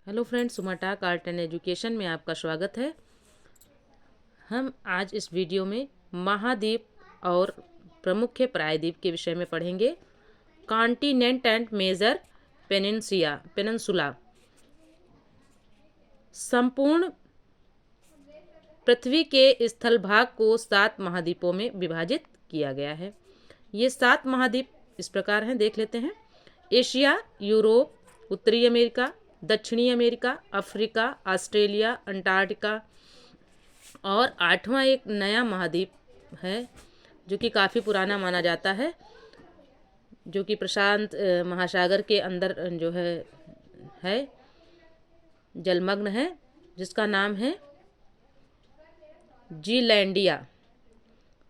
Hello friends, सुमाटाक art and education में आपका स्वागत है। हम आज इस वीडियो में महाद्वीप और प्रमुख प्रायद्वीप के विषय में पढ़ेंगे। Continent and major peninsula. संपूर्ण पृथ्वी के स्थल भाग को 7 महाद्वीपों में विभाजित किया गया है। ये 7 महाद्वीप इस प्रकार हैं, देख लेते हैं। एशिया, यूरोप, उत्तरी अमेरिका, दक्षिणी अमेरिका, अफ्रीका, ऑस्ट्रेलिया, अंटार्कटिका और 8वां एक नया महाद्वीप है जो कि काफ़ी पुराना माना जाता है, जो कि प्रशांत महासागर के अंदर जो है जलमग्न है, जिसका नाम है जीलैंडिया,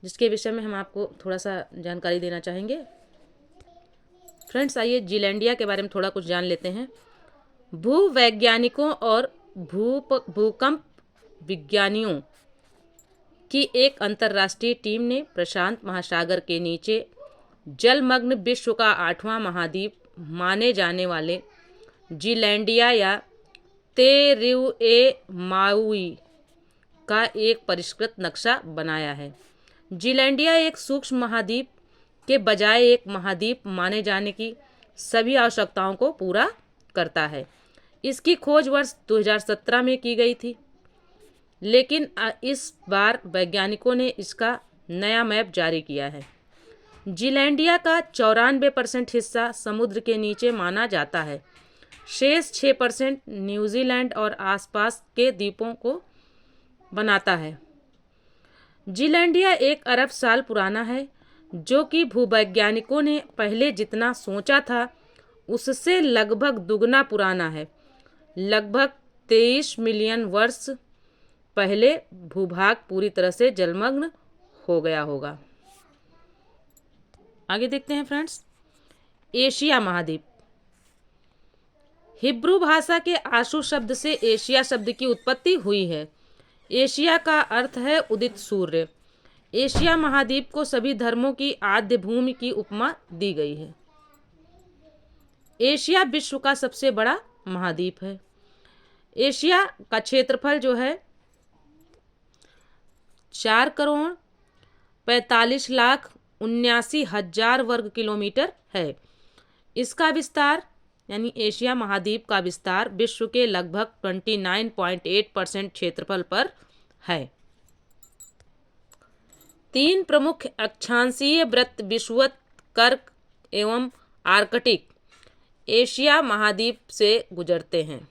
जिसके विषय में हम आपको थोड़ा सा जानकारी देना चाहेंगे। फ्रेंड्स, आइए जीलैंडिया के बारे में थोड़ा कुछ जान लेते हैं। भूवैज्ञानिकों और भूकंप विज्ञानियों की एक अंतर्राष्ट्रीय टीम ने प्रशांत महासागर के नीचे जलमग्न विश्व का 8वां महाद्वीप माने जाने वाले जीलैंडिया या तेरुएमाउई का एक परिष्कृत नक्शा बनाया है। जीलैंडिया एक सूक्ष्म महाद्वीप के बजाय एक महाद्वीप माने जाने की सभी आवश्यकताओं को पूरा करता है। इसकी खोज वर्ष 2017 में की गई थी, लेकिन इस बार वैज्ञानिकों ने इसका नया मैप जारी किया है। जीलैंडिया का 94% हिस्सा समुद्र के नीचे माना जाता है। शेष 6% न्यूजीलैंड और आसपास के द्वीपों को बनाता है। जीलैंडिया 1 अरब साल पुराना है, जो कि भूवैज्ञानिकों ने पहले जितना सोचा था उससे लगभग दुगना पुराना है। लगभग 23 मिलियन वर्ष पहले भूभाग पूरी तरह से जलमग्न हो गया होगा। आगे देखते हैं फ्रेंड्स। एशिया महाद्वीप। हिब्रू भाषा के आशु शब्द से एशिया शब्द की उत्पत्ति हुई है। एशिया का अर्थ है उदित सूर्य। एशिया महाद्वीप को सभी धर्मों की आद्य भूमि की उपमा दी गई है। एशिया विश्व का सबसे बड़ा महाद्वीप है। एशिया का क्षेत्रफल जो है 4,45,79,000 वर्ग किलोमीटर है। इसका विस्तार यानी एशिया महाद्वीप का विस्तार विश्व के लगभग 29.8% क्षेत्रफल पर है। 3 प्रमुख अक्षांशीय वृत्त विषुवत, कर्क एवं आर्कटिक एशिया महाद्वीप से गुजरते हैं।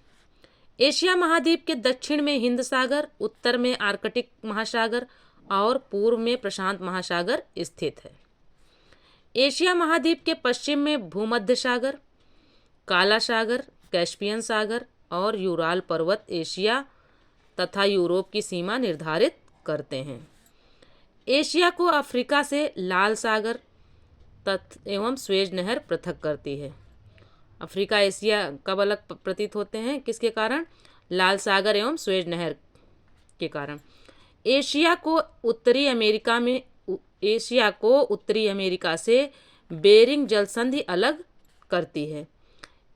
एशिया महाद्वीप के दक्षिण में हिंद सागर, उत्तर में आर्कटिक महासागर और पूर्व में प्रशांत महासागर स्थित है। एशिया महाद्वीप के पश्चिम में भूमध्य सागर, काला सागर, कैस्पियन सागर और यूराल पर्वत एशिया तथा यूरोप की सीमा निर्धारित करते हैं। एशिया को अफ्रीका से लाल सागर एवं स्वेज नहर पृथक करती है। अफ्रीका एशिया कब अलग प्रतीत होते हैं, किसके कारण? लाल सागर एवं स्वेज नहर के कारण। एशिया को उत्तरी अमेरिका से बेरिंग जलसंधि अलग करती है।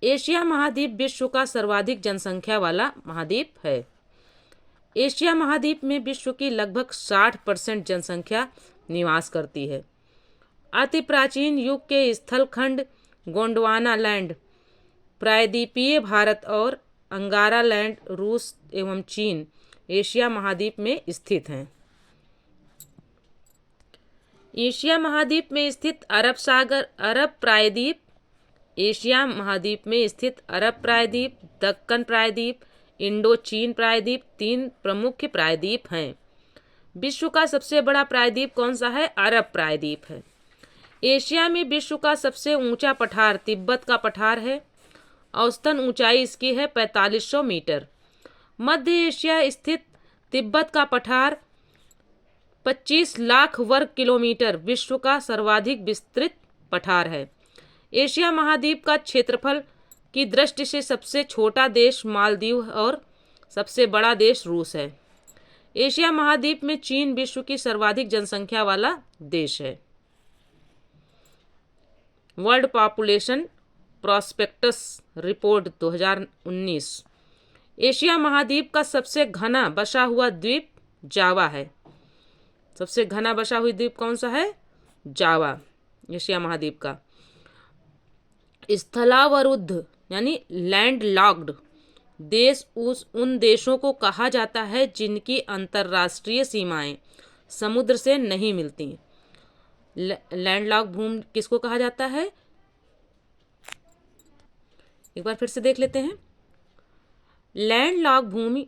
एशिया महाद्वीप विश्व का सर्वाधिक जनसंख्या वाला महाद्वीप है। एशिया महाद्वीप में विश्व की लगभग 60% जनसंख्या निवास करती है। अति प्राचीन युग के स्थलखंड गोंडवाना लैंड प्रायद्वीपीय भारत और अंगारा लैंड रूस एवं चीन एशिया महाद्वीप में स्थित हैं। एशिया महाद्वीप में स्थित अरब प्रायद्वीप, एशिया महाद्वीप में स्थित अरब प्रायद्वीप, दक्कन प्रायद्वीप, इंडो चीन प्रायद्वीप 3 प्रमुख प्रायद्वीप हैं। विश्व का सबसे बड़ा प्रायद्वीप कौन सा है? अरब प्रायद्वीप है। एशिया में विश्व का सबसे ऊंचा पठार तिब्बत का पठार है। औसतन ऊंचाई इसकी है 4500 मीटर। मध्य एशिया स्थित तिब्बत का पठार 25 लाख वर्ग किलोमीटर विश्व का सर्वाधिक विस्तृत पठार है। एशिया महाद्वीप का क्षेत्रफल की दृष्टि से सबसे छोटा देश मालदीव और सबसे बड़ा देश रूस है। एशिया महाद्वीप में चीन विश्व की सर्वाधिक जनसंख्या वाला देश है। World population prospectus report 2019 Asia महाद्वीप का सबसे घना बसा हुआ द्वीप जावा है। सबसे घना बसा हुई द्वीप कौन सा है? जावा, एशिया महाद्वीप का। स्थलावरुद्ध यानी लैंड लॉक्ड देश उन देशों को कहा जाता है जिनकी अंतर्राष्ट्रीय सीमाएं समुद्र से नहीं मिलती। लैंडलॉक भूमि किसको कहा जाता है? एक बार फिर से देख लेते हैं। लैंडलॉक भूमि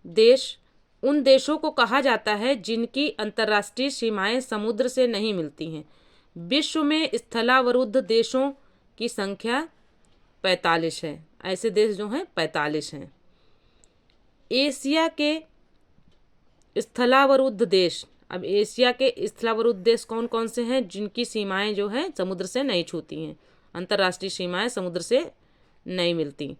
देश उन देशों को कहा जाता है जिनकी अंतर्राष्ट्रीय सीमाएं समुद्र से नहीं मिलती हैं। विश्व में स्थलावरुद्ध देशों की संख्या 45 है। ऐसे देश जो हैं 45 हैं। एशिया के स्थलावरुद्ध देश, अब एशिया के स्थलावरुद्ध देश कौन कौन से हैं जिनकी सीमाएं जो हैं समुद्र से नहीं छूती हैं, अंतर्राष्ट्रीय सीमाएं समुद्र से नहीं मिलती।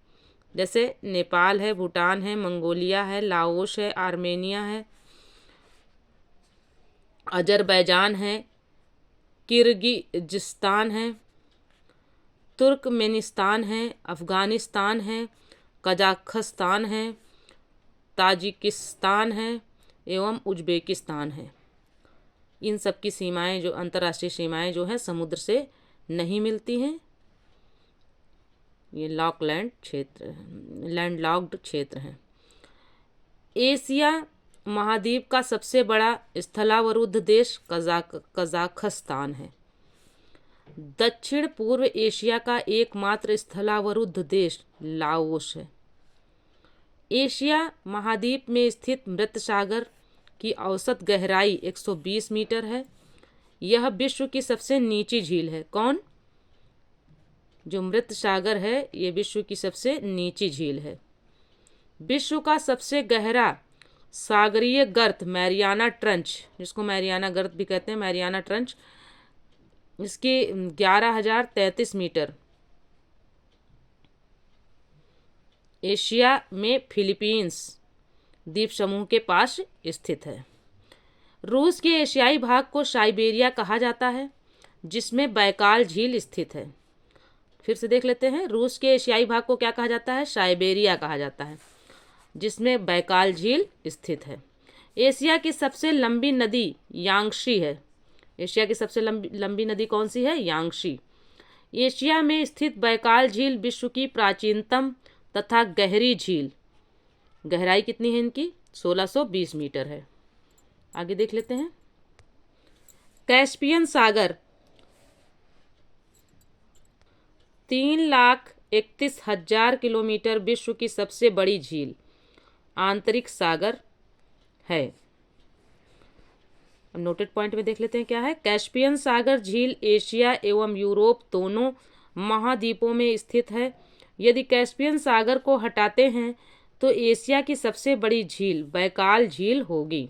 जैसे नेपाल है, भूटान है, मंगोलिया है, लाओस है, आर्मेनिया है, अजरबैजान है, किर्गिजिस्तान है, तुर्कमेनिस्तान है, अफ़गानिस्तान है, कजाखस्तान है, ताजिकिस्तान है एवं उज़्बेकिस्तान है। इन सब की सीमाएं जो अंतर्राष्ट्रीय सीमाएं जो हैं समुद्र से नहीं मिलती हैं। ये लॉकलैंड क्षेत्र, लैंडलॉक्ड क्षेत्र हैं। एशिया महाद्वीप का सबसे बड़ा स्थलावरुद्ध देश कजाखस्तान है। दक्षिण पूर्व एशिया का एकमात्र स्थलावरुद्ध देश लाओस है। एशिया महाद्वीप में स्थित मृत सागर की औसत गहराई 120 मीटर है। यह विश्व की सबसे नीची झील है। कौन? जो मृत सागर है ये विश्व की सबसे नीची झील है। विश्व का सबसे गहरा सागरीय गर्त मैरियाना ट्रंच, जिसको मैरियाना गर्त भी कहते हैं, मैरियाना ट्रंच, इसकी 11,033 मीटर एशिया में फिलीपींस द्वीप समूह के पास स्थित है। रूस के एशियाई भाग को साइबेरिया कहा जाता है, जिसमें बैकाल झील स्थित है। फिर से देख लेते हैं। रूस के एशियाई भाग को क्या कहा जाता है? साइबेरिया कहा जाता है, जिसमें बैकाल झील स्थित है। एशिया की सबसे लंबी नदी यांगशी है। एशिया की सबसे लंबी नदी कौन सी है? यांगशी। एशिया में स्थित बैकाल झील विश्व की प्राचीनतम तथा गहरी झील। गहराई कितनी है इनकी? 1620 मीटर है। आगे देख लेते हैं। कैस्पियन सागर 3,31,000 किलोमीटर विश्व की सबसे बड़ी झील आंतरिक सागर है। अब नोटेड पॉइंट में देख लेते हैं क्या है। कैस्पियन सागर झील एशिया एवं यूरोप दोनों महाद्वीपों में स्थित है। यदि कैस्पियन सागर को हटाते हैं तो एशिया की सबसे बड़ी झील बैकाल झील होगी।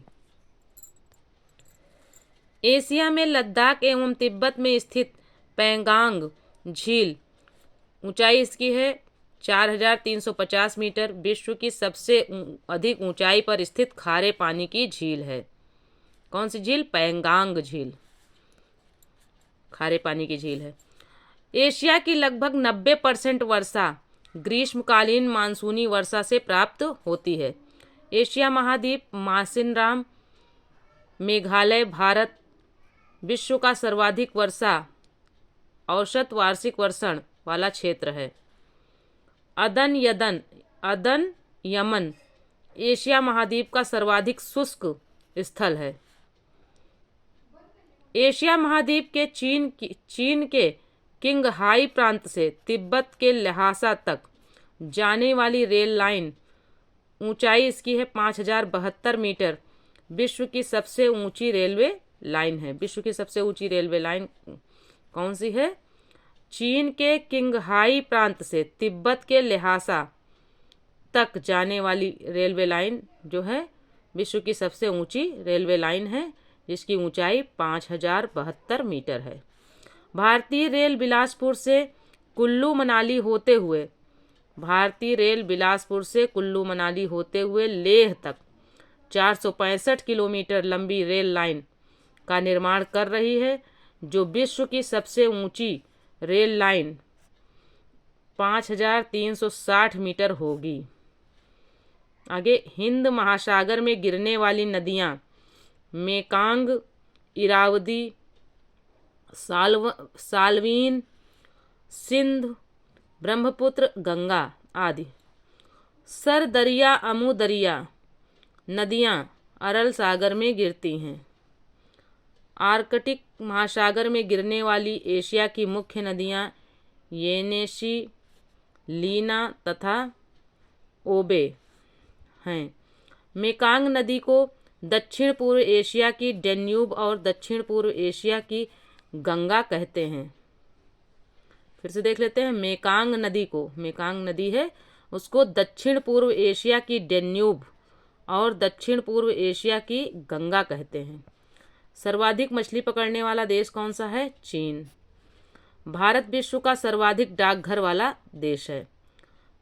एशिया में लद्दाख एवं तिब्बत में स्थित पैंगांग झील, ऊंचाई इसकी है 4,350 मीटर, विश्व की सबसे अधिक ऊंचाई पर स्थित खारे पानी की झील है। कौन सी झील? पैंगांग झील, खारे पानी की झील है। एशिया की लगभग 90% वर्षा ग्रीष्मकालीन मानसूनी वर्षा से प्राप्त होती है। एशिया महाद्वीप, मासिनराम, मेघालय, भारत विश्व का सर्वाधिक वर्षा औसत वार्षिक वर्षण वाला क्षेत्र है। अदन यमन एशिया महाद्वीप का सर्वाधिक शुष्क स्थल है। एशिया महाद्वीप के चीन के किंगहाई प्रांत से तिब्बत के ल्हासा तक जाने वाली रेल लाइन, ऊंचाई इसकी है 5,072 मीटर, विश्व की सबसे ऊंची रेलवे लाइन है। विश्व की सबसे ऊंची रेलवे लाइन कौन सी है? चीन के किंगहाई प्रांत से तिब्बत के ल्हासा तक जाने वाली रेलवे लाइन जो है विश्व की सबसे ऊंची रेलवे लाइन है, जिसकी ऊंचाई 5,072 मीटर है। भारतीय रेल बिलासपुर से कुल्लू मनाली होते हुए लेह तक 465 किलोमीटर लंबी रेल लाइन का निर्माण कर रही है, जो विश्व की सबसे ऊंची रेल लाइन 5,360 मीटर होगी। आगे, हिंद महासागर में गिरने वाली नदियाँ मेकांग, इरावदी, साल्वीन, सिंध, ब्रह्मपुत्र, गंगा आदि। सरदरिया अमुदरिया नदियाँ अरल सागर में गिरती हैं। आर्कटिक महासागर में गिरने वाली एशिया की मुख्य नदियाँ येनेशी, लीना तथा ओबे हैं। मेकांग नदी को दक्षिण पूर्व एशिया की डेन्यूब और दक्षिण पूर्व एशिया की गंगा कहते हैं। फिर से देख लेते हैं, मेकांग नदी को, मेकांग नदी है उसको दक्षिण पूर्व एशिया की डेन्यूब और दक्षिण पूर्व एशिया की गंगा कहते हैं। सर्वाधिक मछली पकड़ने वाला देश कौन सा है? चीन। भारत विश्व का सर्वाधिक डाकघर वाला देश है।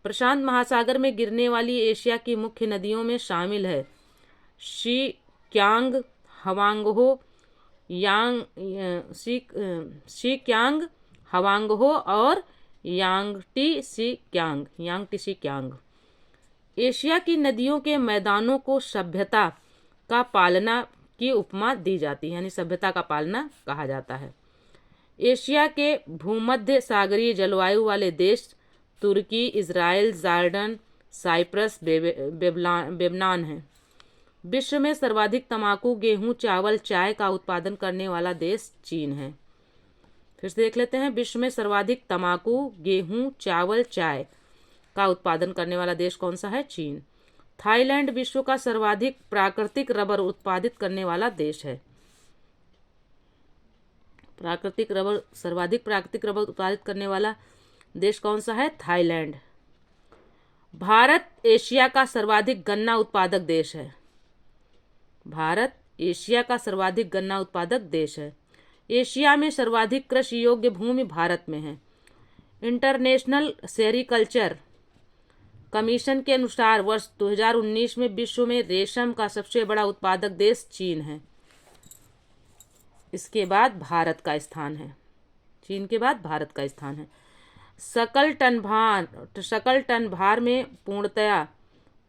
प्रशांत महासागर में गिरने वाली एशिया की मुख्य नदियों में शामिल है शीक्यांग, हवांगहो, शीक्यांग, हवांगहो और यांगटी शीक्यांग। एशिया की नदियों के मैदानों को सभ्यता का पालना की उपमा दी जाती है, यानी सभ्यता का पालना कहा जाता है। एशिया के भूमध्य सागरीय जलवायु वाले देश तुर्की, इजराइल, जॉर्डन, साइप्रस, लेबनान हैं। विश्व में सर्वाधिक तंबाकू, गेहूं, चावल, चाय का उत्पादन करने वाला देश चीन है। फिर से देख लेते हैं, विश्व में सर्वाधिक तंबाकू, गेहूं, चावल, चाय का उत्पादन करने वाला देश कौन सा है? चीन। थाईलैंड विश्व का सर्वाधिक प्राकृतिक रबर उत्पादित करने वाला देश है। सर्वाधिक प्राकृतिक रबर उत्पादित करने वाला देश कौन सा है? थाईलैंड। भारत एशिया का सर्वाधिक गन्ना उत्पादक देश है। भारत एशिया का सर्वाधिक गन्ना उत्पादक देश है। एशिया में सर्वाधिक कृषि योग्य भूमि भारत में है। इंटरनेशनल सेरीकल्चर कमीशन के अनुसार वर्ष 2019 में विश्व में रेशम का सबसे बड़ा उत्पादक देश चीन है। इसके बाद भारत का स्थान है, चीन के बाद भारत का स्थान है। सकल टन भार में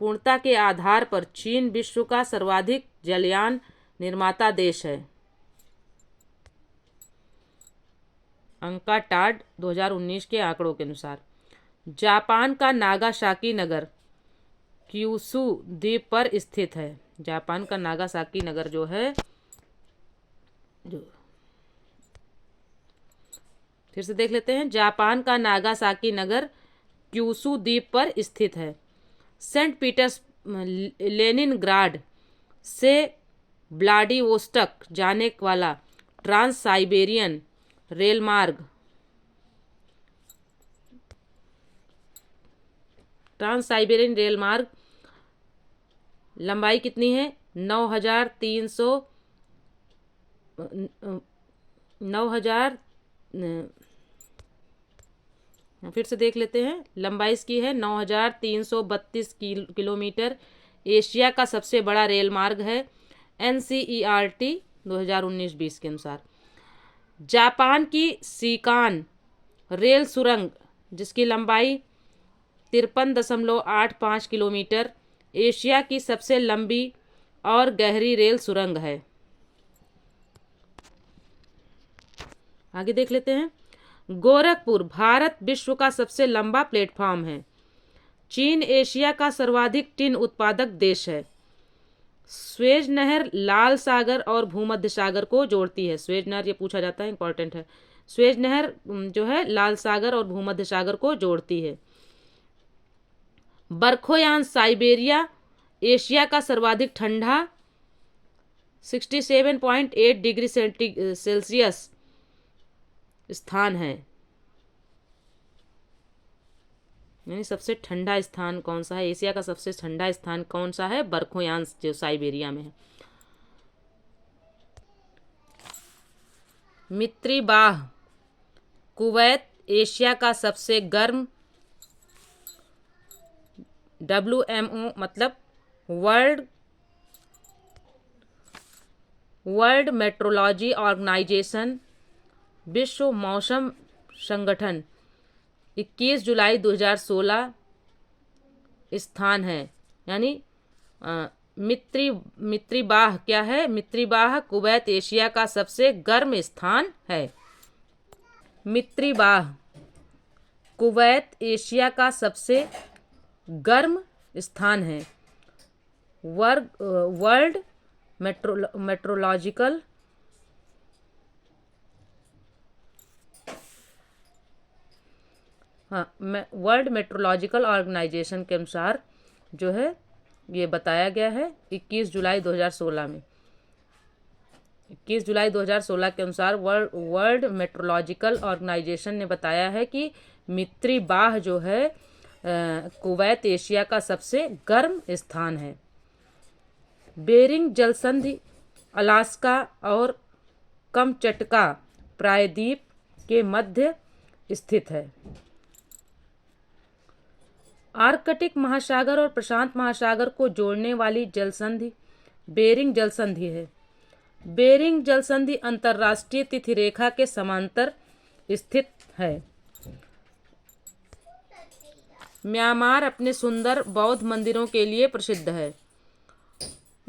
पूर्णता के आधार पर चीन विश्व का सर्वाधिक जलयान निर्माता देश है। अंकाटाड 2019 के आंकड़ों के अनुसार जापान का नागासाकी नगर क्यूशू द्वीप पर स्थित है। जापान का नागासाकी नगर जो है, फिर से देख लेते हैं, जापान का नागासाकी नगर क्यूशू द्वीप पर स्थित है। सेंट पीटर्स लेनिनग्राड से व्लादिवोस्टोक जाने वाला ट्रांस साइबेरियन रेल मार्ग लंबाई कितनी है? 9,300 फिर से देख लेते हैं, लंबाई इसकी है 9,332 किलोमीटर। एशिया का सबसे बड़ा रेल मार्ग है NCERT 2019-20 के अनुसार। जापान की सीकान रेल सुरंग जिसकी लंबाई 53.85 किलोमीटर एशिया की सबसे लंबी और गहरी रेल सुरंग है। आगे देख लेते हैं, गोरखपुर भारत विश्व का सबसे लंबा प्लेटफॉर्म है। चीन एशिया का सर्वाधिक टिन उत्पादक देश है। स्वेज नहर लाल सागर और भूमध्य सागर को जोड़ती है। स्वेज नहर, ये पूछा जाता है, इंपॉर्टेंट है। स्वेज नहर जो है लाल सागर और भूमध्य सागर को जोड़ती है। बरखोयान साइबेरिया एशिया का सर्वाधिक ठंडा 67.8 डिग्री सेल्सियस स्थान है। यानी सबसे ठंडा स्थान कौन सा है? एशिया का सबसे ठंडा स्थान कौन सा है? बरखोयान जो साइबेरिया में है। मित्री बाह कुवैत एशिया का सबसे गर्म WMO मतलब वर्ल्ड मेट्रोलॉजी ऑर्गेनाइजेशन विश्व मौसम संगठन 21 जुलाई 2016 स्थान है। यानी मित्रीबाह क्या है? मित्रीबाह कुवैत एशिया का सबसे गर्म स्थान है। मित्रीबाह कुवैत एशिया का सबसे गर्म स्थान है। World meteorological world meteorological organisation के अनुसार जो है ये बताया गया है 21 जुलाई 2016 में। 21 जुलाई 2016 के अनुसार वर्ल्ड मेट्रोलॉजिकल ऑर्गेनाइजेशन ने बताया है कि मित्रीबाह जो है कुवैत एशिया का सबसे गर्म स्थान है। बेरिंग जलसंधि अलास्का और कमचटका प्रायद्वीप के मध्य स्थित है। आर्कटिक महासागर और प्रशांत महासागर को जोड़ने वाली जलसंधि बेरिंग जलसंधि है। बेरिंग जलसंधि अंतर्राष्ट्रीय तिथि रेखा के समांतर स्थित है। म्यांमार अपने सुंदर बौद्ध मंदिरों के लिए प्रसिद्ध है।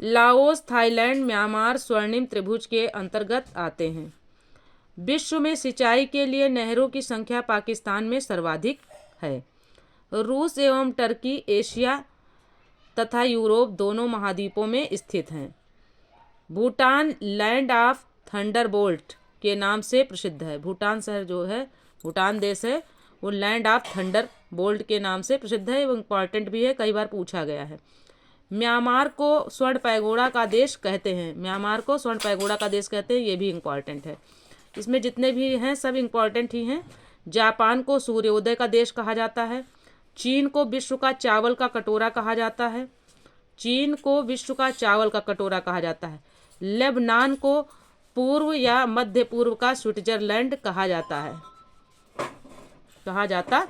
लाओस, थाईलैंड, म्यांमार स्वर्णिम त्रिभुज के अंतर्गत आते हैं। विश्व में सिंचाई के लिए नहरों की संख्या पाकिस्तान में सर्वाधिक है। रूस एवं टर्की एशिया तथा यूरोप दोनों महाद्वीपों में स्थित हैं। भूटान लैंड ऑफ थंडरबोल्ट के नाम से प्रसिद्ध है। भूटान शहर जो है, भूटान देश है, वो लैंड ऑफ थंडर बोल्ट के नाम से प्रसिद्ध है। वो इम्पॉर्टेंट भी है, कई बार पूछा गया है। म्यांमार को स्वर्ण पैगोडा का देश कहते हैं। म्यांमार को स्वर्ण पैगोडा का देश कहते हैं, ये भी इम्पॉर्टेंट है। इसमें जितने भी हैं सब इम्पॉर्टेंट ही हैं। जापान को सूर्योदय का देश कहा जाता है। चीन को विश्व का चावल का कटोरा कहा जाता है। चीन को विश्व का चावल का कटोरा कहा जाता है। लेबनान को पूर्व या मध्य पूर्व का स्विट्जरलैंड कहा जाता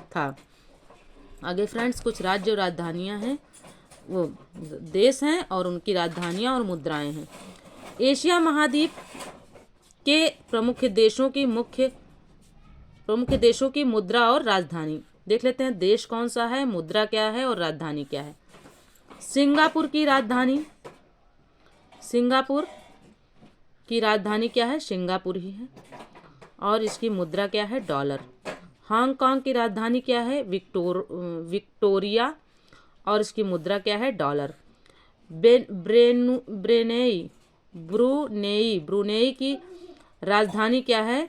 था। आगे फ्रेंड्स कुछ राज्य और राजधानियां हैं, वो देश हैं और उनकी राजधानियां और मुद्राएं हैं। एशिया महाद्वीप के प्रमुख देशों की मुद्रा और राजधानी देख लेते हैं। देश कौन सा है, मुद्रा क्या है और राजधानी क्या है। सिंगापुर की राजधानी क्या है? सिंगापुर ही है और इसकी मुद्रा क्या है? डॉलर। हांगकांग की राजधानी क्या है? विक्टोरिया और इसकी मुद्रा क्या है? डॉलर। ब्रुनेई की राजधानी क्या है?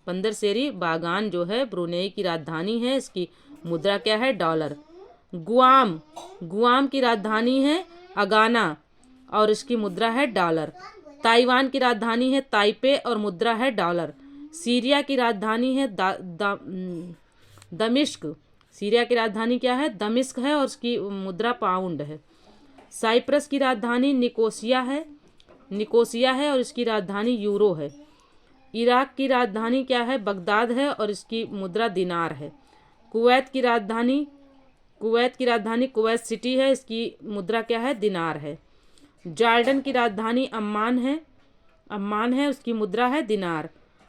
बंदरसेरी बागान जो है ब्रुनेई की राजधानी है, इसकी मुद्रा क्या है? डॉलर। गुआम की राजधानी है अगाना और इसकी मुद्रा है डॉलर। ताइवान की राजधानी है ताइपे और मुद्रा है डॉलर। सीरिया की राजधानी है दमिश्क। सीरिया की राजधानी क्या है? दमिश्क है और उसकी मुद्रा पाउंड है। साइप्रस की राजधानी निकोसिया है और इसकी राजधानी यूरो है। इराक की राजधानी क्या है? बगदाद है और इसकी मुद्रा दिनार है। कुवैत की राजधानी कुवैत सिटी है, इसकी मुद्रा क्या है? दिनार है। जॉर्डन की राजधानी अम्मान है, उसकी मुद्रा है दिनार।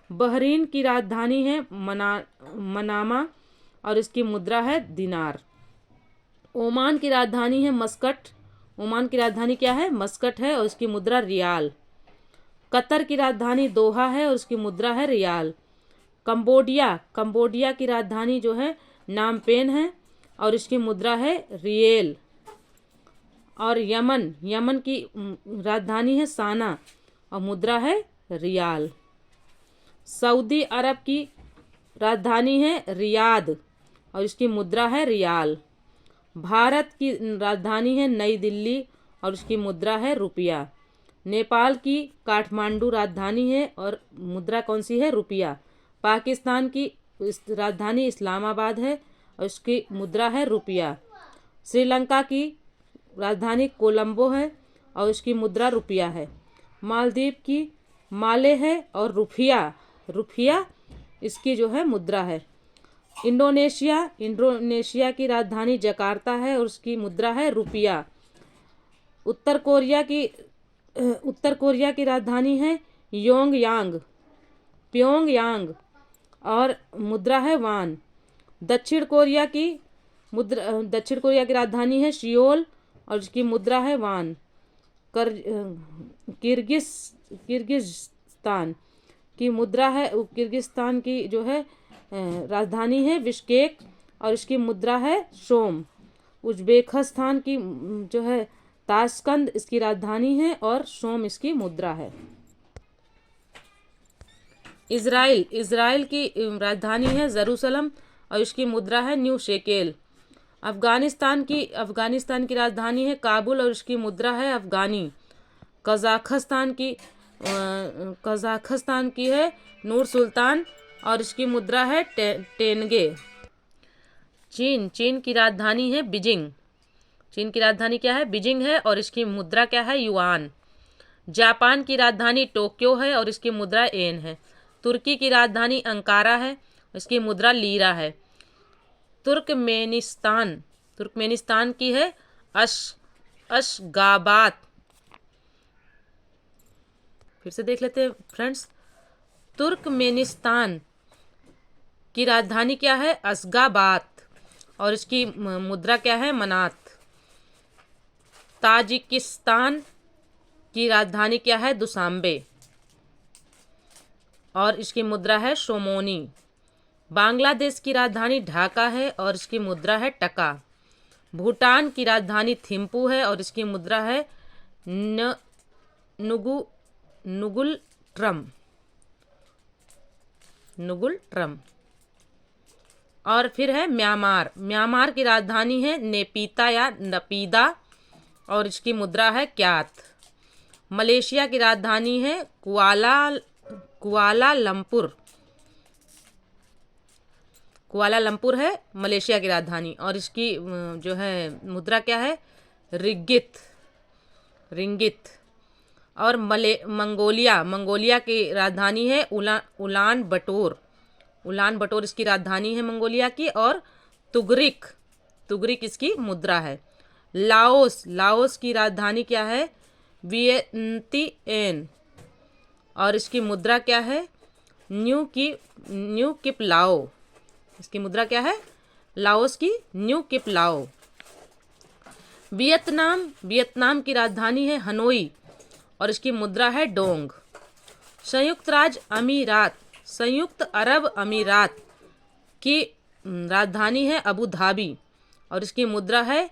बहरीन की राजधानी है मनामा और इसकी मुद्रा है दिनार। ओमान की राजधानी है मस्कट। ओमान की राजधानी क्या है? मस्कट है और इसकी मुद्रा रियाल। कतर की राजधानी दोहा है और उसकी मुद्रा है रियाल। कंबोडिया की राजधानी जो है नामपेन है और इसकी मुद्रा है रियल। और यमन की राजधानी है साना और मुद्रा है रियाल। सऊदी अरब की राजधानी है रियाद और इसकी मुद्रा है रियाल। भारत की राजधानी है नई दिल्ली और उसकी मुद्रा है रुपया। नेपाल की काठमांडू राजधानी है और मुद्रा कौन सी है? रुपया। पाकिस्तान की राजधानी इस्लामाबाद है और उसकी मुद्रा है रुपया। श्रीलंका की राजधानी कोलंबो है और उसकी मुद्रा रुपया है। मालदीव की माले है और रुपया इसकी जो है मुद्रा है। इंडोनेशिया की राजधानी जकार्ता है और उसकी मुद्रा है रुपया। उत्तर कोरिया की राजधानी है प्योंगयांग और मुद्रा है वान। दक्षिण कोरिया की दक्षिण कोरिया की राजधानी है सियोल और इसकी मुद्रा है वान। किर्गिस्तान की मुद्रा है, किर्गिस्तान की जो है राजधानी है बिश्केक और इसकी मुद्रा है सोम। उज्बेकिस्तान की जो है ताशकंद इसकी राजधानी है और सोम इसकी मुद्रा है। इज़राइल की राजधानी है जेरूसलम और इसकी मुद्रा है न्यू शेकेल। अफगानिस्तान की राजधानी है काबुल और इसकी मुद्रा है अफगानी। कजाखस्तान की है नूर सुल्तान और इसकी मुद्रा है टेनगे। चीन की राजधानी है बीजिंग। चीन की राजधानी क्या है? बीजिंग है और इसकी मुद्रा क्या है? युआन। जापान की राजधानी टोक्यो है और इसकी मुद्रा येन है। तुर्की की राजधानी अंकारा है, इसकी मुद्रा लीरा है। तुर्कमेनिस्तान की है अशगाबात। फिर से देख लेते हैं फ्रेंड्स। तुर्कमेनिस्तान की राजधानी क्या है? अशगाबात और इसकी मुद्रा क्या है? मनात। ताजिकिस्तान की राजधानी क्या है? दुशांबे और इसकी मुद्रा है सोमोनी। बांग्लादेश की राजधानी ढाका है और इसकी मुद्रा है टका। भूटान की राजधानी थिम्पू है और इसकी मुद्रा है नुगुल ट्रम। और फिर है म्यांमार की राजधानी है नेपीता या नपीदा और इसकी मुद्रा है क्यात। मलेशिया की राजधानी है कुआला लंपुर है मलेशिया की राजधानी और इसकी जो है मुद्रा क्या है? रिंगित। और मंगोलिया की राजधानी है उलान बटोर इसकी राजधानी है मंगोलिया की। और तुगरिक इसकी मुद्रा है। लाओस की राजधानी क्या है? वियंतिएन और इसकी मुद्रा क्या है? न्यू किप लाओ। इसकी मुद्रा क्या है? लाओस की न्यू किप लाओ। वियतनाम की राजधानी है हनोई और इसकी मुद्रा है डोंग। संयुक्त अरब अमीरात की राजधानी है अबू धाबी और इसकी मुद्रा है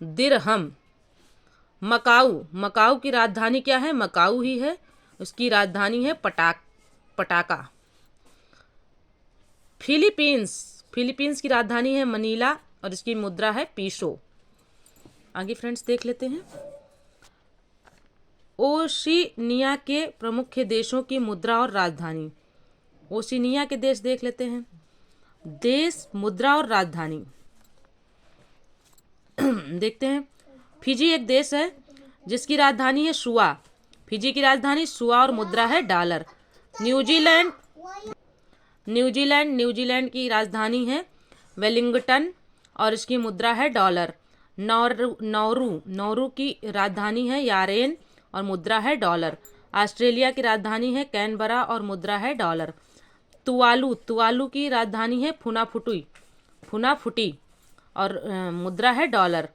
दिरहम। मकाऊ की राजधानी क्या है? मकाऊ ही है, उसकी राजधानी है पटाका। फिलीपींस की राजधानी है मनीला और इसकी मुद्रा है पीसो। आगे फ्रेंड्स देख लेते हैं। ओशिनिया के प्रमुख देशों की मुद्रा और राजधानी। ओशिनिया के देश देख लेते हैं। देश, मुद्रा और राजधानी देखते हैं। फिजी एक देश है जिसकी राजधानी है सुआ। फिजी की राजधानी सुआ और मुद्रा है डॉलर। न्यूजीलैंड की राजधानी है वेलिंगटन और इसकी मुद्रा है डॉलर। नौरू की राजधानी है यारेन और मुद्रा है डॉलर। ऑस्ट्रेलिया की राजधानी है कैनबरा और मुद्रा है डॉलर। तुवालू की राजधानी है फुनाफुटी और मुद्रा है डॉलर।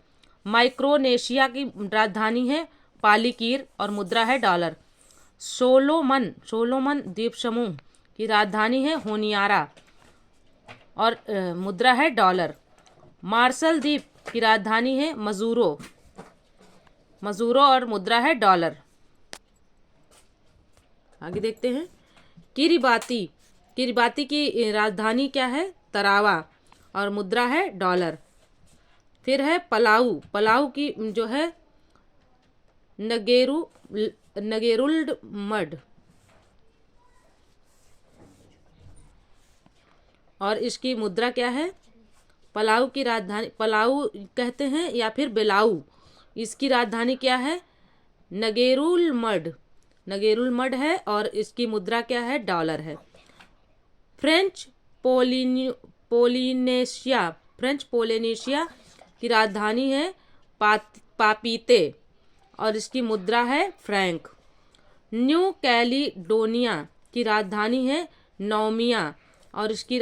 माइक्रोनेशिया की राजधानी है पालीकीर और मुद्रा है डॉलर। सोलोमन द्वीप समूह की राजधानी है होनियारा और मुद्रा है डॉलर। मार्शल द्वीप की राजधानी है मजूरो और मुद्रा है डॉलर। आगे देखते हैं। किरिबाती की राजधानी क्या है? तरावा और मुद्रा है डॉलर। फिर है पलाऊ की जो है नगेरुल्ड मड और इसकी मुद्रा क्या है? पलाऊ की राजधानी, पलाऊ कहते हैं या फिर बेलाऊ। इसकी राजधानी क्या है? नगेरुल मड है और इसकी मुद्रा क्या है? डॉलर है। फ्रेंच पोलिनेशिया की राजधानी है पापीते और इसकी मुद्रा है फ्रैंक। न्यू कैलिडोनिया की राजधानी है नौमिया और इसकी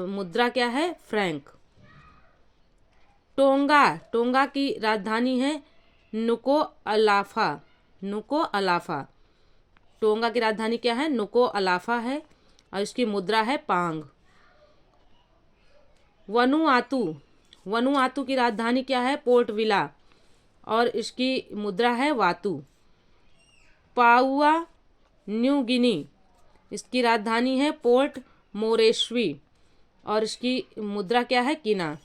मुद्रा क्या है? फ्रैंक। टोंगा, टोंगा की राजधानी है नुकुअलाफा, नुकुअलाफा। टोंगा की राजधानी क्या है? नुकुअलाफा है और इसकी मुद्रा है पांग। वनुआतू, वनुआतू की राजधानी क्या है? पोर्ट विला और इसकी मुद्रा है वातू। पाउआ न्यू गिनी, इसकी राजधानी है पोर्ट मोरेस्वी और इसकी मुद्रा क्या है? किना।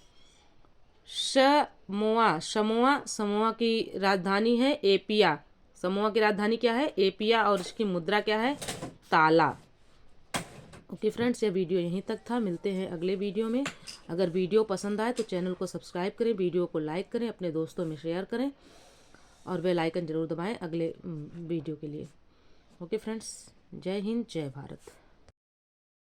समोआ, समोआ, समोआ की राजधानी है एपिया, समोआ की राजधानी क्या है? एपिया और इसकी मुद्रा क्या है? ताला। ओके फ्रेंड्स, यह वीडियो यहीं तक था। मिलते हैं अगले वीडियो में। अगर वीडियो पसंद आए तो चैनल को सब्सक्राइब करें, वीडियो को लाइक करें, अपने दोस्तों में शेयर करें और बेल आइकन ज़रूर दबाएं अगले वीडियो के लिए। ओके फ्रेंड्स, जय हिंद, जय भारत।